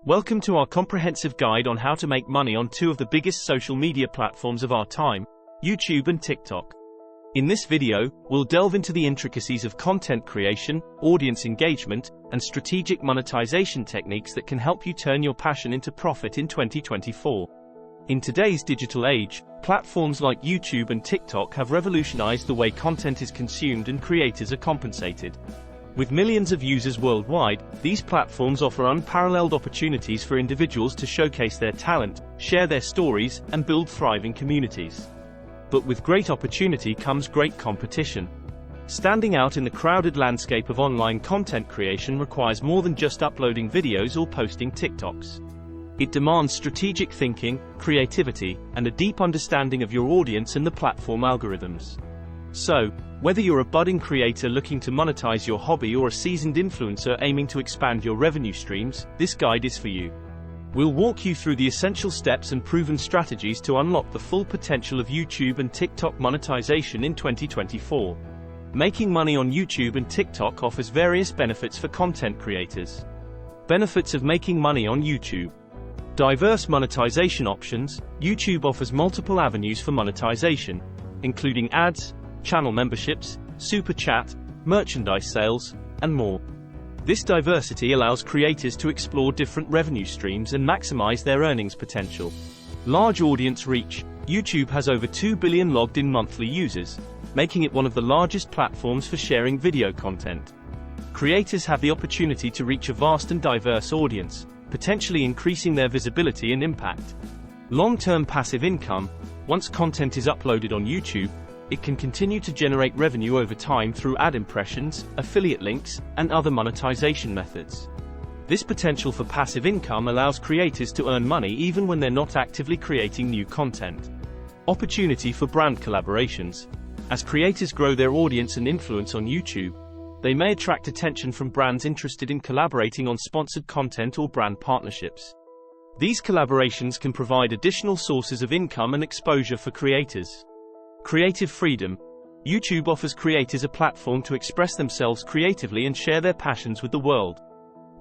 Welcome to our comprehensive guide on how to make money on two of the biggest social media platforms of our time, YouTube and TikTok. In this video, we'll delve into the intricacies of content creation, audience engagement, and strategic monetization techniques that can help you turn your passion into profit in 2024. In today's digital age, platforms like YouTube and TikTok have revolutionized the way content is consumed and creators are compensated. With millions of users worldwide, these platforms offer unparalleled opportunities for individuals to showcase their talent, share their stories, and build thriving communities. But with great opportunity comes great competition. Standing out in the crowded landscape of online content creation requires more than just uploading videos or posting TikToks. It demands strategic thinking, creativity, and a deep understanding of your audience and the platform algorithms. So, whether you're a budding creator looking to monetize your hobby or a seasoned influencer aiming to expand your revenue streams, this guide is for you. We'll walk you through the essential steps and proven strategies to unlock the full potential of YouTube and TikTok monetization in 2024. Making money on YouTube and TikTok offers various benefits for content creators. Benefits of making money on YouTube. Diverse monetization options. YouTube offers multiple avenues for monetization, including ads, channel memberships, super chat, merchandise sales, and more. This diversity allows creators to explore different revenue streams and maximize their earnings potential. Large audience reach. YouTube has over 2 billion logged-in monthly users, making it one of the largest platforms for sharing video content. Creators have the opportunity to reach a vast and diverse audience, potentially increasing their visibility and impact. Long-term passive income. Once content is uploaded on YouTube, it can continue to generate revenue over time through ad impressions, affiliate links, and other monetization methods. This potential for passive income allows creators to earn money even when they're not actively creating new content. Opportunity for brand collaborations. As creators grow their audience and influence on YouTube, they may attract attention from brands interested in collaborating on sponsored content or brand partnerships. These collaborations can provide additional sources of income and exposure for creators. Creative freedom. YouTube offers creators a platform to express themselves creatively and share their passions with the world.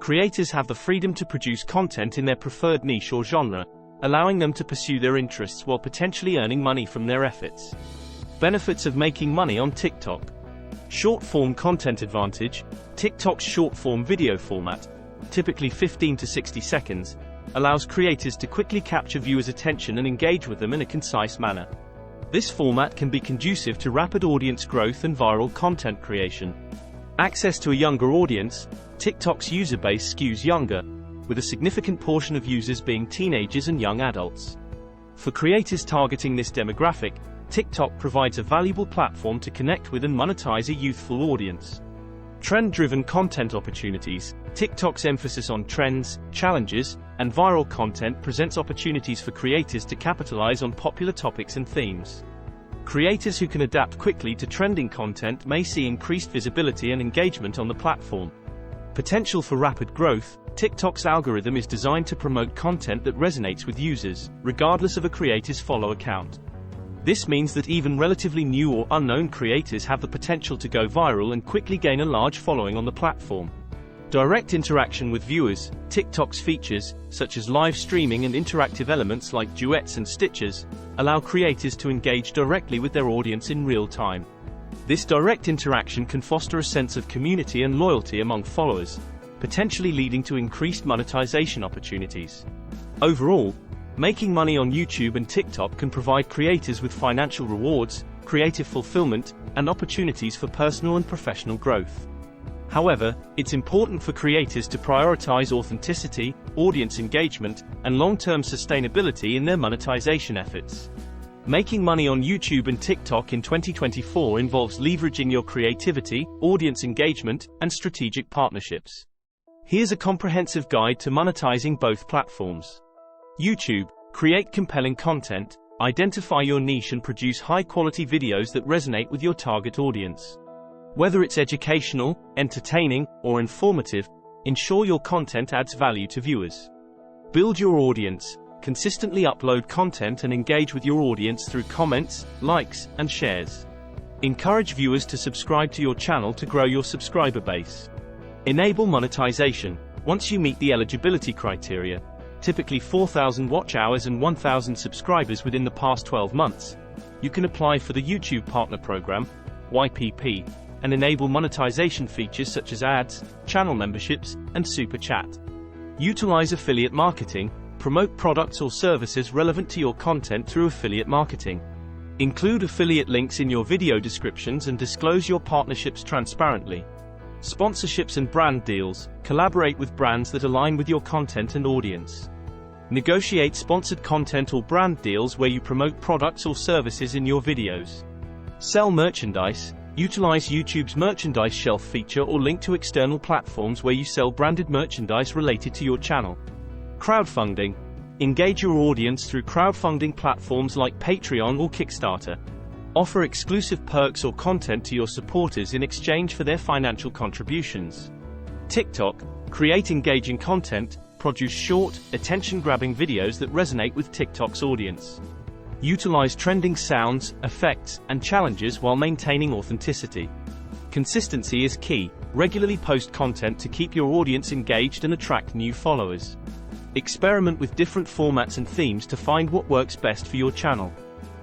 Creators have the freedom to produce content in their preferred niche or genre, allowing them to pursue their interests while potentially earning money from their efforts. Benefits of making money on TikTok. Short-form content advantage. TikTok's short-form video format, typically 15 to 60 seconds, allows creators to quickly capture viewers' attention and engage with them in a concise manner. This format can be conducive to rapid audience growth and viral content creation. Access to a younger audience. TikTok's user base skews younger, with a significant portion of users being teenagers and young adults. For creators targeting this demographic, TikTok provides a valuable platform to connect with and monetize a youthful audience. Trend-driven content opportunities. TikTok's emphasis on trends, challenges, and viral content presents opportunities for creators to capitalize on popular topics and themes. Creators who can adapt quickly to trending content may see increased visibility and engagement on the platform. Potential for rapid growth. TikTok's algorithm is designed to promote content that resonates with users, regardless of a creator's follow count. This means that even relatively new or unknown creators have the potential to go viral and quickly gain a large following on the platform. Direct interaction with viewers. TikTok's features, such as live streaming and interactive elements like duets and stitches, allow creators to engage directly with their audience in real time. This direct interaction can foster a sense of community and loyalty among followers, potentially leading to increased monetization opportunities. Overall, making money on YouTube and TikTok can provide creators with financial rewards, creative fulfillment, and opportunities for personal and professional growth. However, it's important for creators to prioritize authenticity, audience engagement, and long-term sustainability in their monetization efforts. Making money on YouTube and TikTok in 2024 involves leveraging your creativity, audience engagement, and strategic partnerships. Here's a comprehensive guide to monetizing both platforms. YouTube. Create compelling content, identify your niche and produce high-quality videos that resonate with your target audience. Whether it's educational, entertaining, or informative, ensure your content adds value to viewers. Build your audience. Consistently upload content and engage with your audience through comments, likes, and shares. Encourage viewers to subscribe to your channel to grow your subscriber base. Enable monetization. Once you meet the eligibility criteria, typically 4,000 watch hours and 1,000 subscribers within the past 12 months, you can apply for the YouTube Partner Program, YPP, and enable monetization features such as ads, channel memberships, and Super Chat. Utilize affiliate marketing, promote products or services relevant to your content through affiliate marketing. Include affiliate links in your video descriptions and disclose your partnerships transparently. Sponsorships and brand deals, collaborate with brands that align with your content and audience. Negotiate sponsored content or brand deals where you promote products or services in your videos. Sell merchandise, utilize YouTube's merchandise shelf feature or link to external platforms where you sell branded merchandise related to your channel. Crowdfunding, engage your audience through crowdfunding platforms like Patreon or Kickstarter. Offer exclusive perks or content to your supporters in exchange for their financial contributions. TikTok, create engaging content, produce short, attention-grabbing videos that resonate with TikTok's audience. Utilize trending sounds, effects, and challenges while maintaining authenticity. Consistency is key. Regularly post content to keep your audience engaged and attract new followers. Experiment with different formats and themes to find what works best for your channel.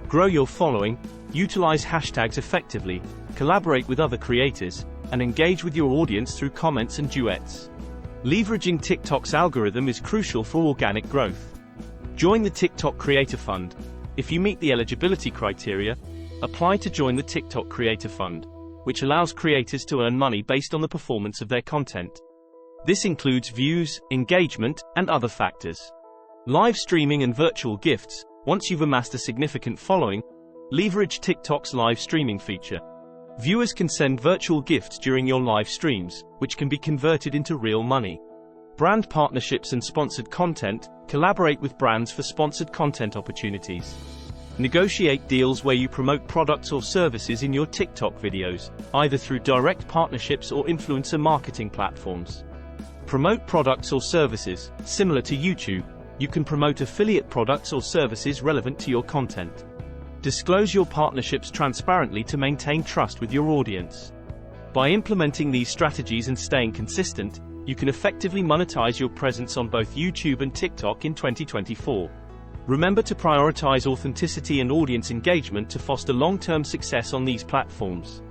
Grow your following, utilize hashtags effectively, collaborate with other creators, and engage with your audience through comments and duets. Leveraging TikTok's algorithm is crucial for organic growth. Join the TikTok Creator Fund. If you meet the eligibility criteria, apply to join the TikTok Creator Fund, which allows creators to earn money based on the performance of their content. This includes views, engagement, and other factors. Live streaming and virtual gifts. Once you've amassed a significant following, leverage TikTok's live streaming feature. Viewers can send virtual gifts during your live streams, which can be converted into real money. Brand partnerships and sponsored content. Collaborate with brands for sponsored content opportunities. Negotiate deals where you promote products or services in your TikTok videos, either through direct partnerships or influencer marketing platforms. Promote products or services. Similar to YouTube, you can promote affiliate products or services relevant to your content. Disclose your partnerships transparently to maintain trust with your audience. By implementing these strategies and staying consistent, you can effectively monetize your presence on both YouTube and TikTok in 2024. Remember to prioritize authenticity and audience engagement to foster long-term success on these platforms.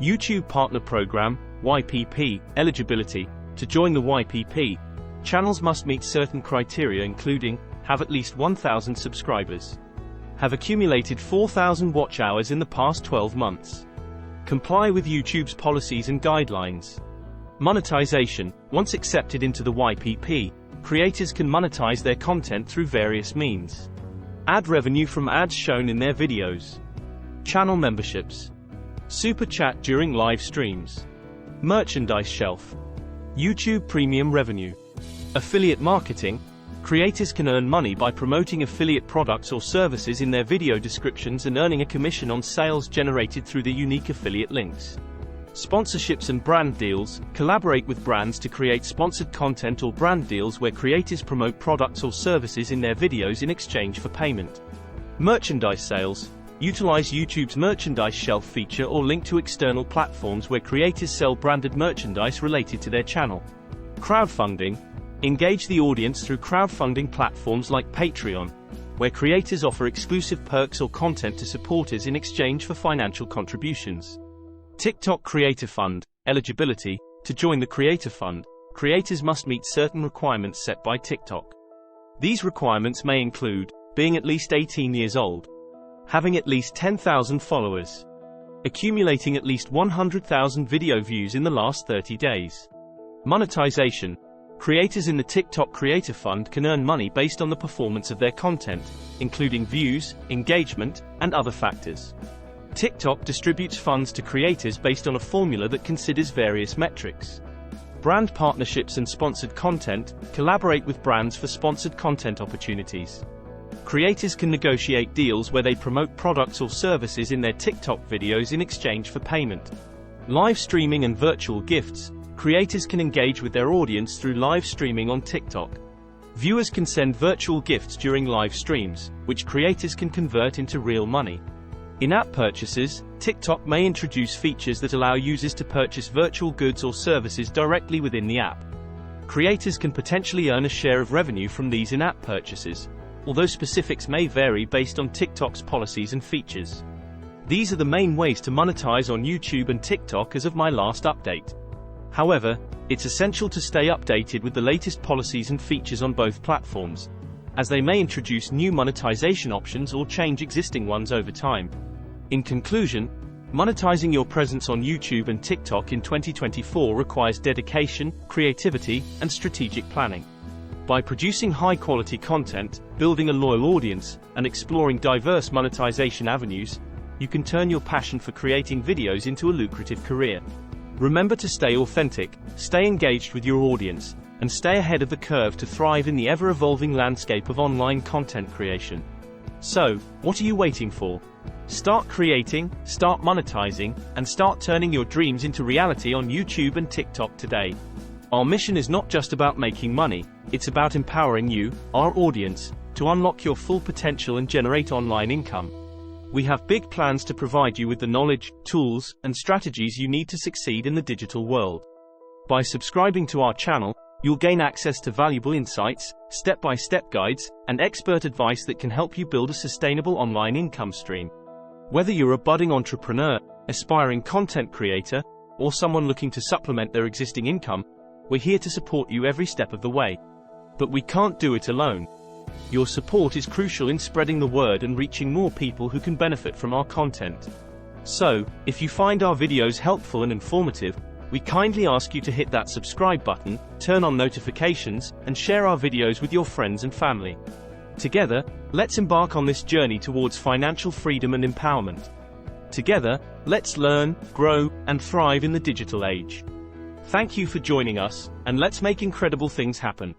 YouTube Partner Program, YPP, eligibility. To join the YPP, channels must meet certain criteria including, have at least 1,000 subscribers. Have accumulated 4,000 watch hours in the past 12 months. Comply with YouTube's policies and guidelines. Monetization. Once accepted into the YPP, creators can monetize their content through various means. Ad revenue from ads shown in their videos. Channel memberships. Super Chat during live streams. Merchandise shelf. YouTube Premium revenue. Affiliate marketing. Creators can earn money by promoting affiliate products or services in their video descriptions and earning a commission on sales generated through the unique affiliate links. Sponsorships and brand deals. Collaborate with brands to create sponsored content or brand deals where creators promote products or services in their videos in exchange for payment. Merchandise sales. Utilize YouTube's merchandise shelf feature or link to external platforms where creators sell branded merchandise related to their channel. Crowdfunding. Engage the audience through crowdfunding platforms like Patreon, where creators offer exclusive perks or content to supporters in exchange for financial contributions. TikTok Creator Fund, eligibility. To join the Creator Fund, creators must meet certain requirements set by TikTok. These requirements may include being at least 18 years old, having at least 10,000 followers, accumulating at least 100,000 video views in the last 30 days. Monetization. Creators in the TikTok Creator Fund can earn money based on the performance of their content, including views, engagement, and other factors. TikTok distributes funds to creators based on a formula that considers various metrics. Brand partnerships and sponsored content. Collaborate with brands for sponsored content opportunities. Creators can negotiate deals where they promote products or services in their TikTok videos in exchange for payment. Live streaming and virtual gifts. Creators can engage with their audience through live streaming on TikTok. Viewers can send virtual gifts during live streams, which creators can convert into real money. In-app purchases. TikTok may introduce features that allow users to purchase virtual goods or services directly within the app. Creators can potentially earn a share of revenue from these in-app purchases, although specifics may vary based on TikTok's policies and features. These are the main ways to monetize on YouTube and TikTok as of my last update. However, it's essential to stay updated with the latest policies and features on both platforms, as they may introduce new monetization options or change existing ones over time. In conclusion, monetizing your presence on YouTube and TikTok in 2024 requires dedication, creativity, and strategic planning. By producing high-quality content, building a loyal audience, and exploring diverse monetization avenues, you can turn your passion for creating videos into a lucrative career. Remember to stay authentic, stay engaged with your audience, and stay ahead of the curve to thrive in the ever-evolving landscape of online content creation. So, what are you waiting for? Start creating, start monetizing, and start turning your dreams into reality on YouTube and TikTok today. Our mission is not just about making money, it's about empowering you, our audience, to unlock your full potential and generate online income. We have big plans to provide you with the knowledge, tools, and strategies you need to succeed in the digital world. By subscribing to our channel, you'll gain access to valuable insights, step-by-step guides, and expert advice that can help you build a sustainable online income stream. Whether you're a budding entrepreneur, aspiring content creator, or someone looking to supplement their existing income, we're here to support you every step of the way. But we can't do it alone. Your support is crucial in spreading the word and reaching more people who can benefit from our content. So, if you find our videos helpful and informative, we kindly ask you to hit that subscribe button, turn on notifications, and share our videos with your friends and family. Together, let's embark on this journey towards financial freedom and empowerment. Together, let's learn, grow, and thrive in the digital age. Thank you for joining us, and let's make incredible things happen.